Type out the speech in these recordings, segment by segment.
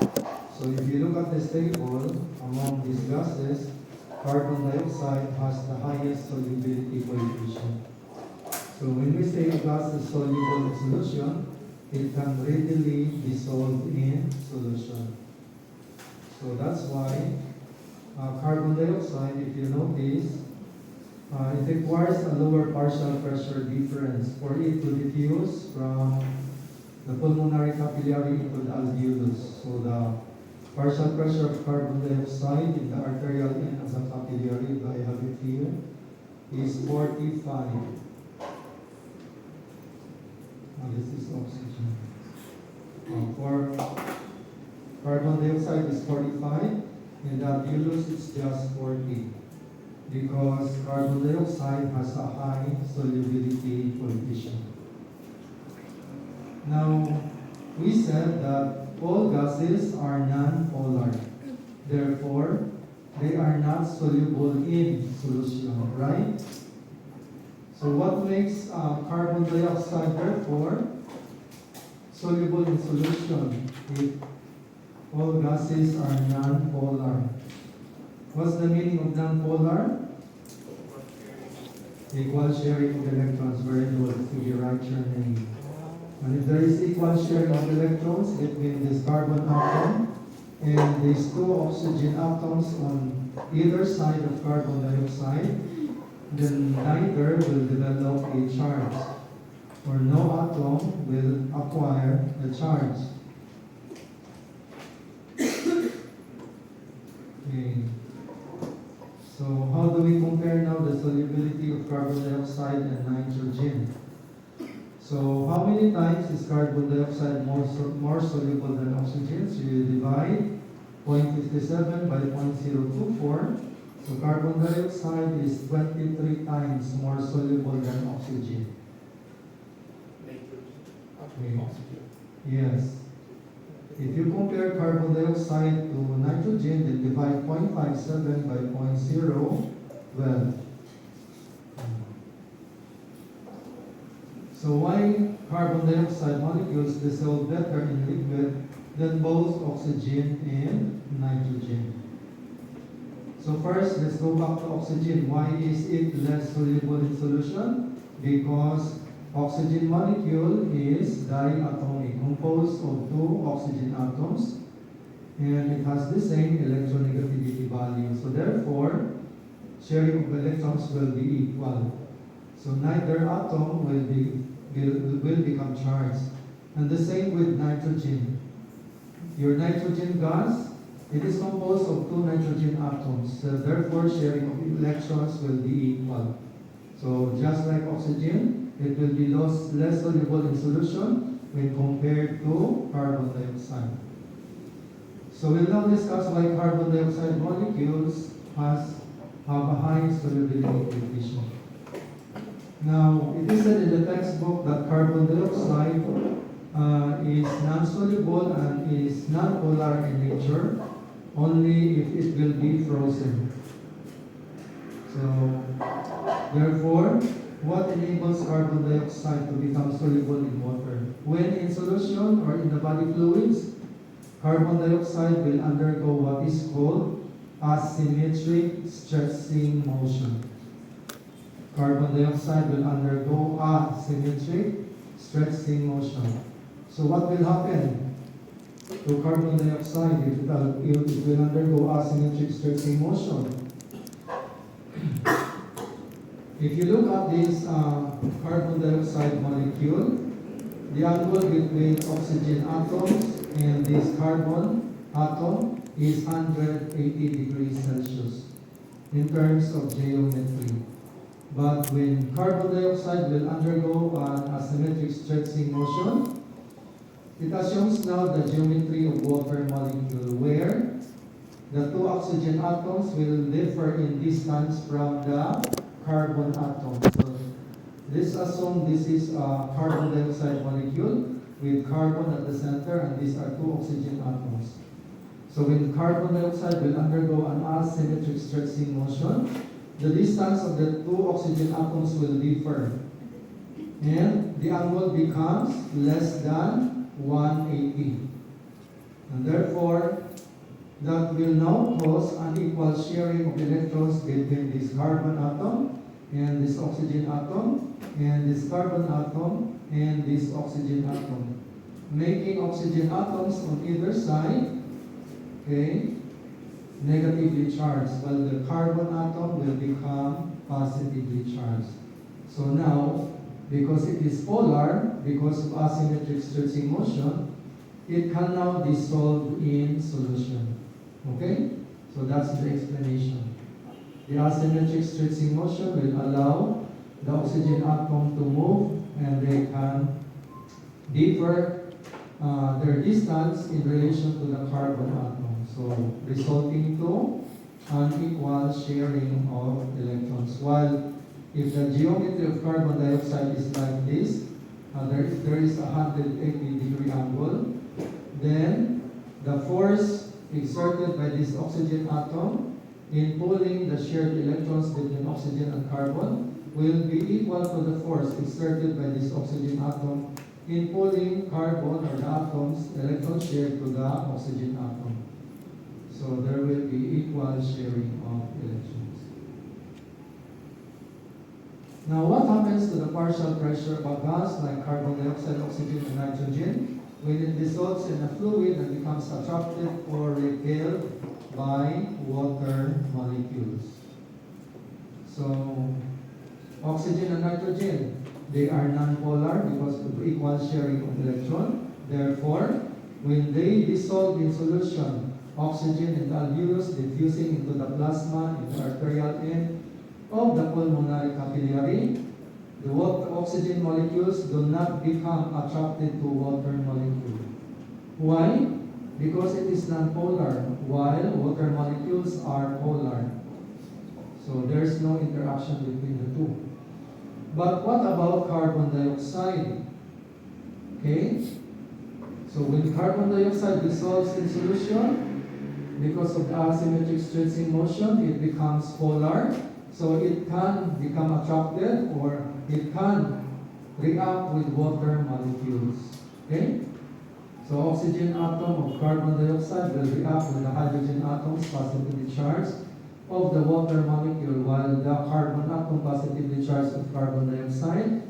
So if you look at this table, among these gases, carbon dioxide has the highest solubility coefficient. So when we say a gas is soluble in solution, it can readily dissolve in solution. So that's why carbon dioxide, if you notice, it requires a lower partial pressure difference for it to diffuse from the pulmonary capillary into the alveolus. So the partial pressure of carbon dioxide in the arterial end of the capillary, I have it here, is 45. This is oxygen. For carbon dioxide is 45, and the alveolus is just 40, because carbon dioxide has a high solubility coefficient. Now, we said that all gases are non-polar. Therefore, they are not soluble in solution, right? So what makes carbon dioxide, therefore, soluble in solution if all gases are non-polar? What's the meaning of non-polar? Equal sharing of electrons. Very good. To be right, your name. And if there is equal sharing of electrons between this carbon atom and these two oxygen atoms on either side of carbon dioxide, then neither will develop a charge, or no atom will acquire a charge. Okay. So how do we compare now the solubility of carbon dioxide and nitrogen? So how many times is carbon dioxide more soluble than oxygen? So you divide 0.57 by 0.024. So carbon dioxide is 23 times more soluble than oxygen. Okay. Yes. If you compare carbon dioxide to nitrogen, then divide 0.57 by 0.012. So why carbon dioxide molecules dissolve better in liquid than both oxygen and nitrogen? So first, let's go back to oxygen. Why is it less soluble in solution? Because oxygen molecule is diatomic, composed of two oxygen atoms, and it has the same electronegativity value. So therefore, sharing of electrons will be equal. So neither atom will become charged. And the same with nitrogen. Your nitrogen gas, it is composed of two nitrogen atoms. So therefore, sharing of electrons will be equal. So just like oxygen, it will be less soluble in solution when compared to carbon dioxide. So we'll now discuss why carbon dioxide molecules have a high solubility coefficient. Now, it is said in the textbook that carbon dioxide is non-soluble and is non-polar in nature only if it will be frozen. So, therefore, what enables carbon dioxide to become soluble in water? When in solution or in the body fluids, carbon dioxide will undergo what is called asymmetric stretching motion. Carbon dioxide will undergo asymmetric stretching motion. So what will happen to carbon dioxide if it will undergo asymmetric stretching motion? If you look at this carbon dioxide molecule, the angle between oxygen atoms and this carbon atom is 180 degrees Celsius in terms of geometry. But when carbon dioxide will undergo an asymmetric stretching motion, it assumes now the geometry of water molecule, where the two oxygen atoms will differ in distance from the carbon atom. So let's assume this is a carbon dioxide molecule with carbon at the center, and these are two oxygen atoms. So when carbon dioxide will undergo an asymmetric stretching motion, the distance of the two oxygen atoms will differ, and the angle becomes less than 180. And therefore, that will now cause unequal sharing of electrons between this carbon atom and this oxygen atom and this carbon atom and this oxygen atom, making oxygen atoms on either side, okay, negatively charged, while the carbon atom will become positively charged. So now, because it is polar, because of asymmetric stretching motion, it can now dissolve in solution. Okay? So that's the explanation. The asymmetric stretching motion will allow the oxygen atom to move, and they can differ their distance in relation to the carbon atom. So resulting to unequal sharing of electrons. While if the geometry of carbon dioxide is like this, there is a 180-degree angle, then the force exerted by this oxygen atom in pulling the shared electrons between oxygen and carbon will be equal to the force exerted by this oxygen atom in pulling carbon or the atom's electron shared to the oxygen atom. So there will be equal sharing of electrons. Now, what happens to the partial pressure of a gas like carbon dioxide, oxygen, and nitrogen when it dissolves in a fluid and becomes attracted or repelled by water molecules? So, oxygen and nitrogen, they are non-polar because of equal sharing of electron. Therefore, when they dissolve in solution, oxygen and alveolus diffusing into the plasma in the arterial end of the pulmonary capillary, the oxygen molecules do not become attracted to water molecule. Why? Because it is non-polar, while water molecules are polar. So there's no interaction between the two. But what about carbon dioxide? Okay? So when carbon dioxide dissolves in solution, because of the asymmetric stretching motion, it becomes polar. So it can become attracted or it can react with water molecules. Okay? So oxygen atom of carbon dioxide will react with the hydrogen atoms positively charged of the water molecule, while the carbon atom positively charged of carbon dioxide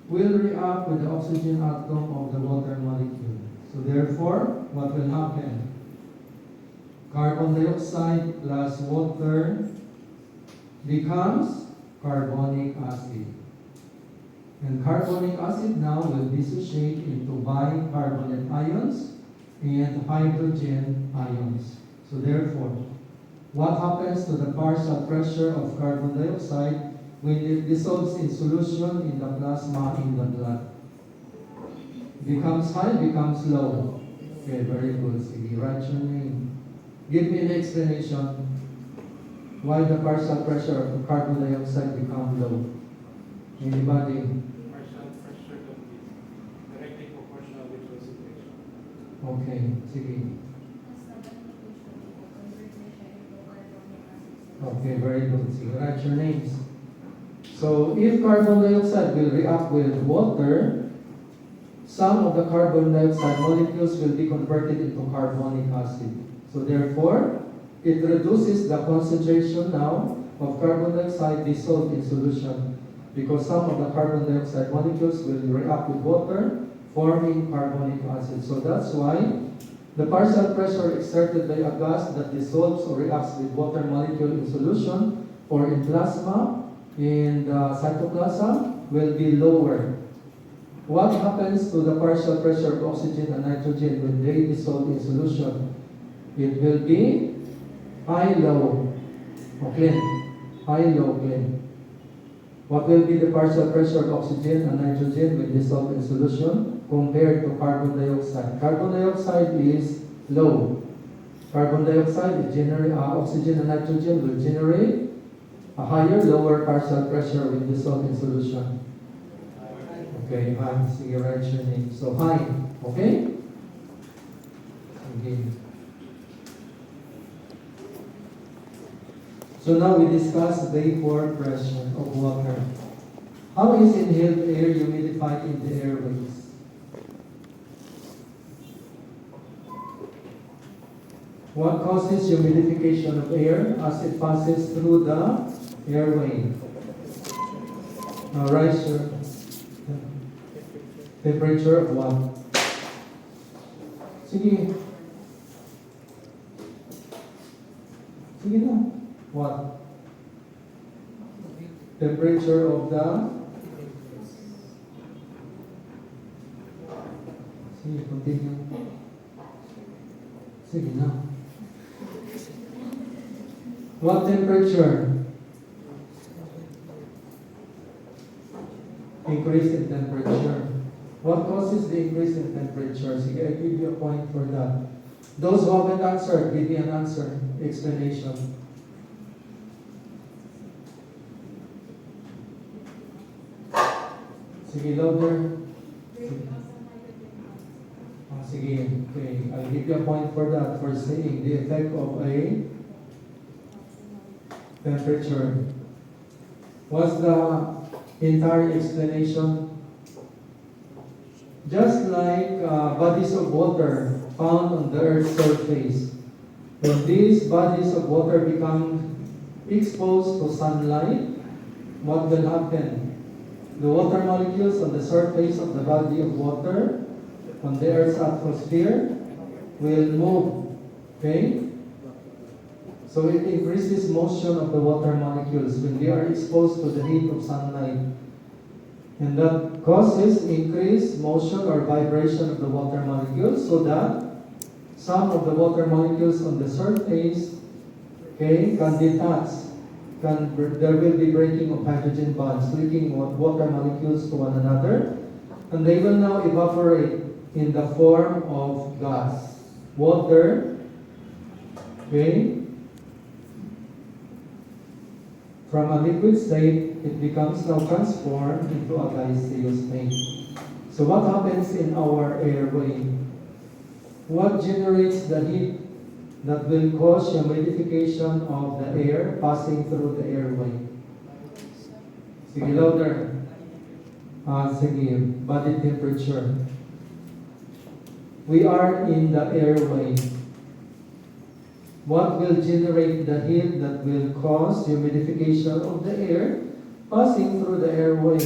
will react with the oxygen atom of the water molecule. So therefore, what will happen? Carbon dioxide plus water becomes carbonic acid. And carbonic acid now will dissociate into bicarbonate ions and hydrogen ions. So therefore, what happens to the partial pressure of carbon dioxide when it dissolves in solution in the plasma in the blood? Becomes high, becomes low. Okay, very good. Sige, write your name. Give me an explanation why the partial pressure of carbon dioxide become low. Anybody? Partial pressure can be directly proportional with concentration. Okay, sige. Okay, very good. Sige, write your names. So, if carbon dioxide will react with water, some of the carbon dioxide molecules will be converted into carbonic acid. So therefore, it reduces the concentration now of carbon dioxide dissolved in solution because some of the carbon dioxide molecules will react with water, forming carbonic acid. So that's why the partial pressure exerted by a gas that dissolves or reacts with water molecule in solution or in plasma in the cytoplasm will be lower. What happens to the partial pressure of oxygen and nitrogen when they dissolve in solution? It will be high-low, or clean. High-low, clean. What will be the partial pressure of oxygen and nitrogen when dissolved in solution compared to carbon dioxide? Carbon dioxide is low. Carbon dioxide, oxygen and nitrogen will generate a higher, lower partial pressure when dissolved in solution. Okay, high. Sige, write your name. So, high. Okay? Okay. So now we discuss vapor pressure of water. How is inhaled air humidified in the airways? What causes humidification of air as it passes through the airway? Rise your temperature of what? Sige. Sige na. What? Temperature of the... Sige, continue. Sige na. What temperature? Increase in temperature. What causes the increase in temperature? Sige, I give you a point for that. Those who haven't answered, give me an answer, explanation. Sige, louder. Sige, okay. I'll give you a point for that, for saying the effect of a temperature. What's the entire explanation? Just like bodies of water found on the Earth's surface, when these bodies of water become exposed to sunlight, what will happen? The water molecules on the surface of the body of water on the Earth's atmosphere will move. Okay? So it increases motion of the water molecules when they are exposed to the heat of sunlight. And that causes increased motion or vibration of the water molecules, so that some of the water molecules on the surface, okay, can detach. There will be breaking of hydrogen bonds, linking water molecules to one another, and they will now evaporate in the form of gas. Water, okay, from a liquid state, it becomes now transformed into a gaseous state. So what happens in our airway? What generates the heat that will cause humidification of the air passing through the airway? Sige, louder. Sige, body temperature. We are in the airway. What will generate the heat that will cause humidification of the air passing through the airway?